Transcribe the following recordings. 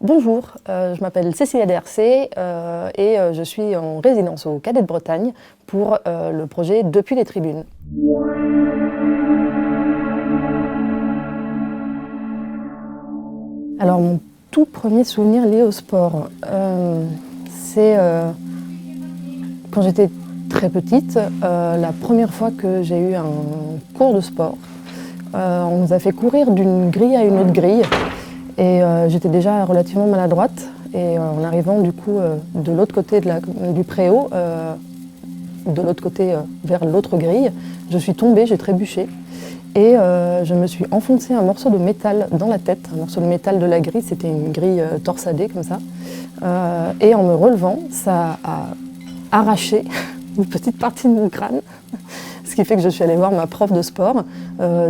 Bonjour, je m'appelle Cécilia Dercé et je suis en résidence au Cadet de Bretagne pour le projet Depuis les tribunes. Alors mon tout premier souvenir lié au sport, c'est quand j'étais très petite, la première fois que j'ai eu un cours de sport. On nous a fait courir d'une grille à une autre grille. Et j'étais déjà relativement maladroite et en arrivant du coup de l'autre côté du préau, de l'autre côté vers l'autre grille, je suis tombée, j'ai trébuché et je me suis enfoncé un morceau de métal dans la tête, un morceau de métal de la grille, c'était une grille torsadée comme ça. Et en me relevant, ça a arraché une petite partie de mon crâne. Ce qui fait que je suis allée voir ma prof de sport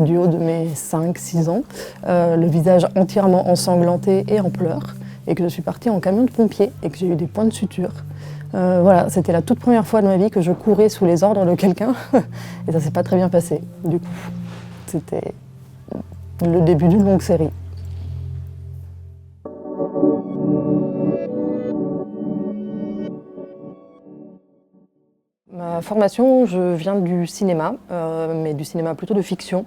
du haut de mes 5-6 ans, le visage entièrement ensanglanté et en pleurs, et que je suis partie en camion de pompiers et que j'ai eu des points de suture. Voilà, c'était la toute première fois de ma vie que je courais sous les ordres de quelqu'un et ça s'est pas très bien passé. Du coup, c'était le début d'une longue série. Ma formation, je viens du cinéma, mais du cinéma plutôt de fiction.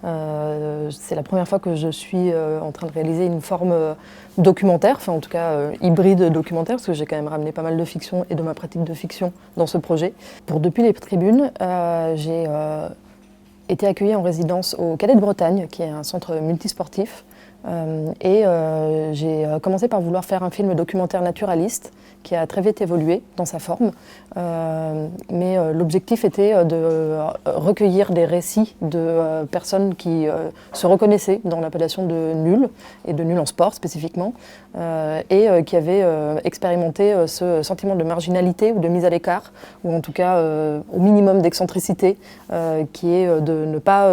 C'est la première fois que je suis en train de réaliser une forme documentaire, enfin en tout cas hybride documentaire, parce que j'ai quand même ramené pas mal de fiction et de ma pratique de fiction dans ce projet. Pour Depuis les tribunes, j'ai été accueillie en résidence au Cadet de Bretagne, qui est un centre multisportif. J'ai commencé par vouloir faire un film documentaire naturaliste qui a très vite évolué dans sa forme. Mais l'objectif était de recueillir des récits de personnes qui se reconnaissaient dans l'appellation de nul, et de nul en sport spécifiquement, qui avaient expérimenté ce sentiment de marginalité ou de mise à l'écart, ou en tout cas au minimum d'excentricité, qui est de ne pas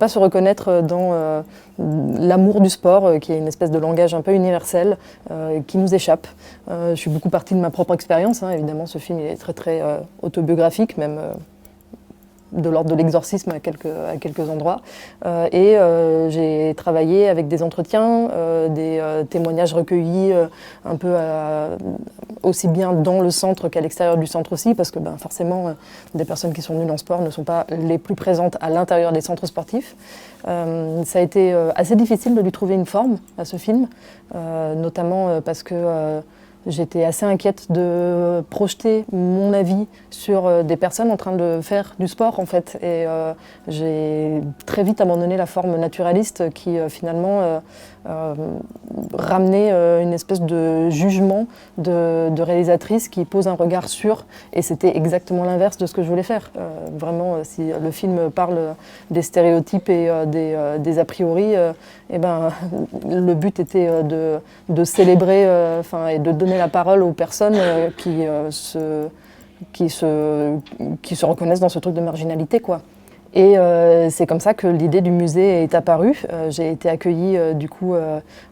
se reconnaître dans l'amour du sport, qui est une espèce de langage un peu universel, qui nous échappe. Je suis beaucoup partie de ma propre expérience, hein. Évidemment ce film est très autobiographique, même de l'ordre de l'exorcisme à quelques endroits. J'ai travaillé avec des entretiens, des témoignages recueillis un peu aussi bien dans le centre qu'à l'extérieur du centre aussi, parce que forcément des personnes qui sont nulles en sport ne sont pas les plus présentes à l'intérieur des centres sportifs. Ça a été assez difficile de lui trouver une forme à ce film, notamment parce que j'étais assez inquiète de projeter mon avis sur des personnes en train de faire du sport en fait. Et j'ai très vite abandonné la forme naturaliste qui finalement ramenait une espèce de jugement de réalisatrice qui pose un regard sur, et c'était exactement l'inverse de ce que je voulais faire. Vraiment, si le film parle des stéréotypes et des a priori, le but était de célébrer et de donner la parole aux personnes qui se reconnaissent dans ce truc de marginalité, quoi. Et c'est comme ça que l'idée du musée est apparue. J'ai été accueillie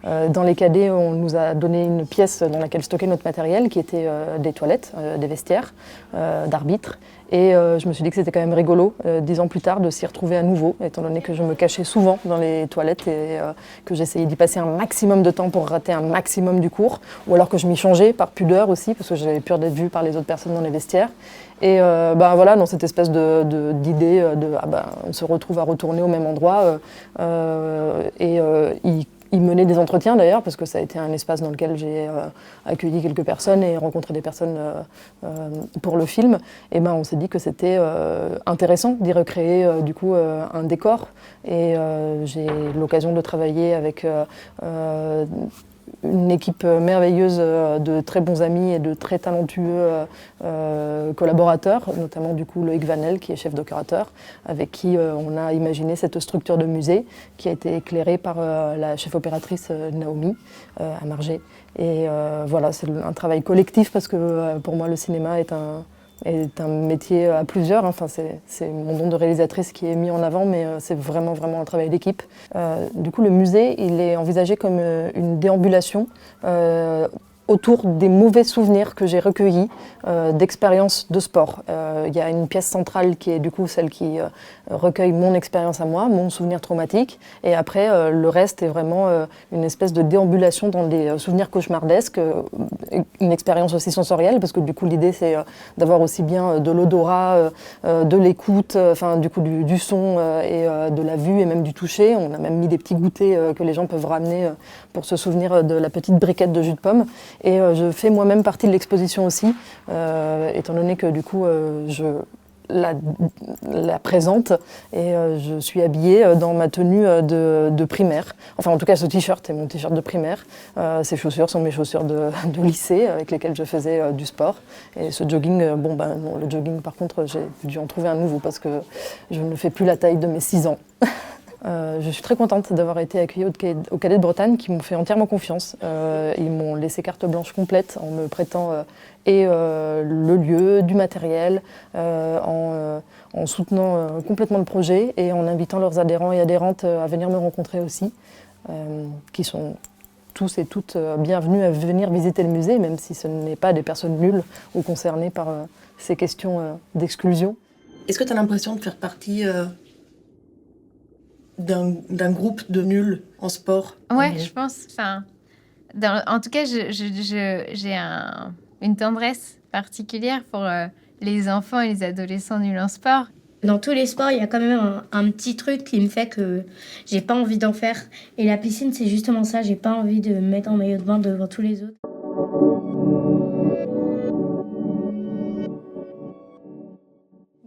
dans les cadets, on nous a donné une pièce dans laquelle stocker notre matériel qui était des toilettes, des vestiaires d'arbitres. Et je me suis dit que c'était quand même rigolo, 10 ans plus tard, de s'y retrouver à nouveau, étant donné que je me cachais souvent dans les toilettes et que j'essayais d'y passer un maximum de temps pour rater un maximum du cours, ou alors que je m'y changeais par pudeur aussi, parce que j'avais peur d'être vue par les autres personnes dans les vestiaires. Et voilà, dans cette espèce d'idée on se retrouve à retourner au même endroit y mener des entretiens d'ailleurs, parce que ça a été un espace dans lequel j'ai accueilli quelques personnes et rencontré des personnes pour le film. Et on s'est dit que c'était intéressant d'y recréer un décor. Et j'ai l'occasion de travailler avec une équipe merveilleuse de très bons amis et de très talentueux collaborateurs, notamment Loïc Vanel qui est chef décorateur, avec qui on a imaginé cette structure de musée qui a été éclairée par la chef opératrice Naomi à Margé. Et voilà, c'est un travail collectif parce que pour moi le cinéma est un métier à plusieurs. Enfin, c'est mon don de réalisatrice qui est mis en avant, mais c'est vraiment un travail d'équipe. Du coup, le musée, il est envisagé comme une déambulation autour des mauvais souvenirs que j'ai recueillis d'expériences de sport. Il y a une pièce centrale qui est du coup celle qui recueille mon expérience à moi, mon souvenir traumatique, et après le reste est vraiment une espèce de déambulation dans des souvenirs cauchemardesques, une expérience aussi sensorielle, parce que du coup l'idée c'est d'avoir aussi bien de l'odorat, de l'écoute, enfin du coup du son et de la vue et même du toucher. On a même mis des petits goûters que les gens peuvent ramener pour se souvenir de la petite briquette de jus de pomme. Et je fais moi-même partie de l'exposition aussi, étant donné que du coup je la présente et je suis habillée dans ma tenue de primaire. Enfin en tout cas ce t-shirt est mon t-shirt de primaire. Ces chaussures sont mes chaussures de lycée avec lesquelles je faisais du sport. Et ce jogging, non, le jogging par contre j'ai dû en trouver un nouveau parce que je ne fais plus la taille de mes 6 ans. Je suis très contente d'avoir été accueillie au Cadet de Bretagne qui m'ont fait entièrement confiance. Ils m'ont laissé carte blanche complète en me prêtant le lieu, du matériel, en soutenant complètement le projet et en invitant leurs adhérents et adhérentes à venir me rencontrer aussi, qui sont tous et toutes bienvenus à venir visiter le musée, même si ce n'est pas des personnes nulles ou concernées par ces questions d'exclusion. Est-ce que tu as l'impression de faire partie d'un groupe de nuls en sport? Ouais, je pense. Enfin, en tout cas, j'ai une tendresse particulière pour les enfants et les adolescents nuls en sport. Dans tous les sports, il y a quand même un petit truc qui me fait que j'ai pas envie d'en faire. Et la piscine, c'est justement ça. J'ai pas envie de me mettre en maillot de bain devant tous les autres.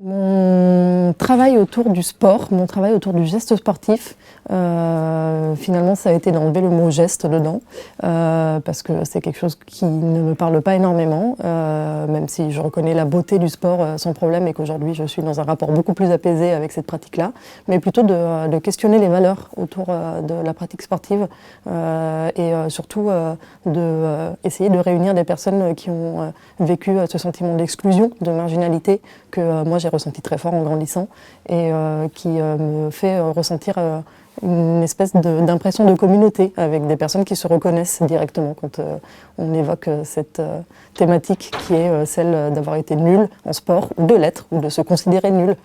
Mon travail autour du sport, mon travail autour du geste sportif, finalement ça a été d'enlever le mot geste dedans, parce que c'est quelque chose qui ne me parle pas énormément, même si je reconnais la beauté du sport sans problème et qu'aujourd'hui je suis dans un rapport beaucoup plus apaisé avec cette pratique-là, mais plutôt de questionner les valeurs autour de la pratique sportive et surtout d'essayer de réunir des personnes qui ont vécu ce sentiment d'exclusion, de marginalité que moi j'ai ressenti très fort en grandissant et qui me fait ressentir une espèce d'impression de communauté avec des personnes qui se reconnaissent directement quand on évoque cette thématique qui est celle d'avoir été nul en sport ou de l'être ou de se considérer nul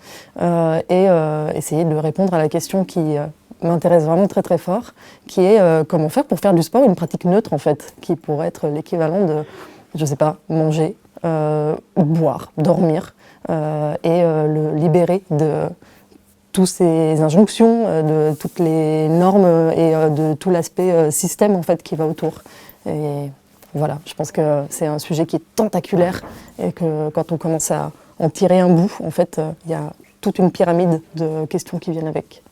et essayer de répondre à la question qui m'intéresse vraiment très très fort, qui est comment faire pour faire du sport une pratique neutre en fait, qui pourrait être l'équivalent de, je sais pas, manger, boire, dormir et le libérer de toutes ces injonctions, de toutes les normes et de tout l'aspect système en fait qui va autour. Et voilà, je pense que c'est un sujet qui est tentaculaire et que quand on commence à en tirer un bout, en fait, il y a toute une pyramide de questions qui viennent avec.